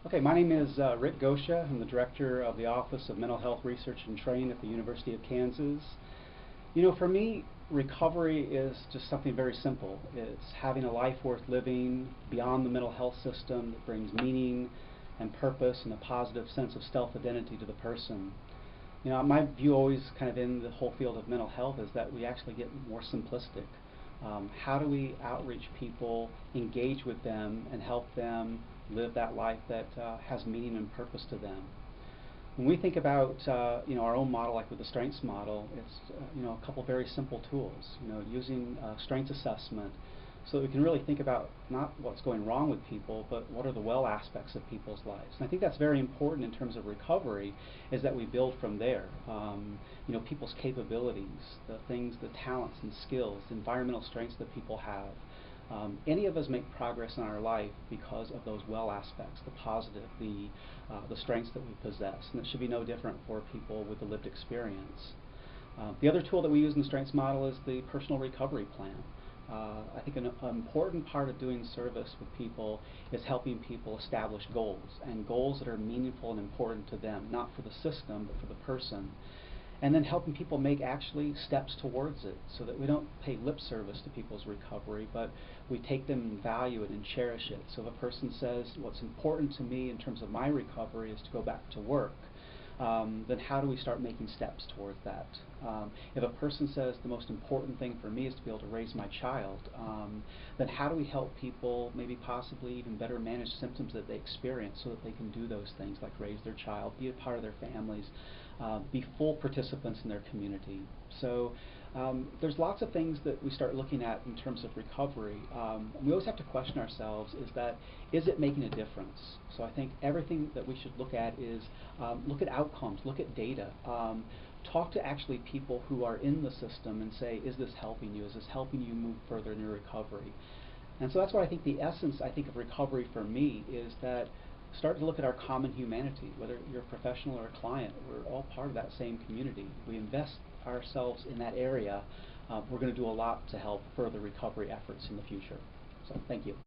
Okay, my name is Rick Gosha. I'm the director of the Office of Mental Health Research and Training at the University of Kansas. You know, for me, recovery is just something very simple. It's having a life worth living beyond the mental health system that brings meaning and purpose and a positive sense of self-identity to the person. You know, my view always kind of in the whole field of mental health is that we actually get more simplistic. How do we outreach people, engage with them, and help them live that life that has meaning and purpose to them? When we think about our own model, like with the Strenghts model, it's a couple very simple tools. Using strengths assessment, so that we can really think about not what's going wrong with people, but what are the well aspects of people's lives. And I think that's very important in terms of recovery, is that we build from there. People's capabilities, the things, the talents and skills, the environmental strengths that people have. Any of us make progress in our life because of those well aspects, the positive, the strengths that we possess. And it should be no different for people with the lived experience. The other tool that we use in the Strengths model is the personal recovery plan. I think an important part of doing service with people is helping people establish goals, and goals that are meaningful and important to them, not for the system, but for the person. And then helping people make actually steps towards it, so that we don't pay lip service to people's recovery, but we take them and value it and cherish it. So if a person says, what's important to me in terms of my recovery is to go back to work, then how do we start making steps towards that? If a person says the most important thing for me is to be able to raise my child, then how do we help people maybe possibly even better manage symptoms that they experience, so that they can do those things like raise their child, be a part of their families, be full participants in their community. So there's lots of things that we start looking at in terms of recovery. We always have to question ourselves, is it making a difference? So I think everything that we should look at is look at outcomes, look at data, talk to actually people who are in the system and say, is this helping you? Is this helping you move further in your recovery? And so that's what I think the essence, of recovery for me is, that start to look at our common humanity. Whether you're a professional or a client, we're all part of that same community. We invest ourselves in that area, we're going to do a lot to help further recovery efforts in the future. So thank you.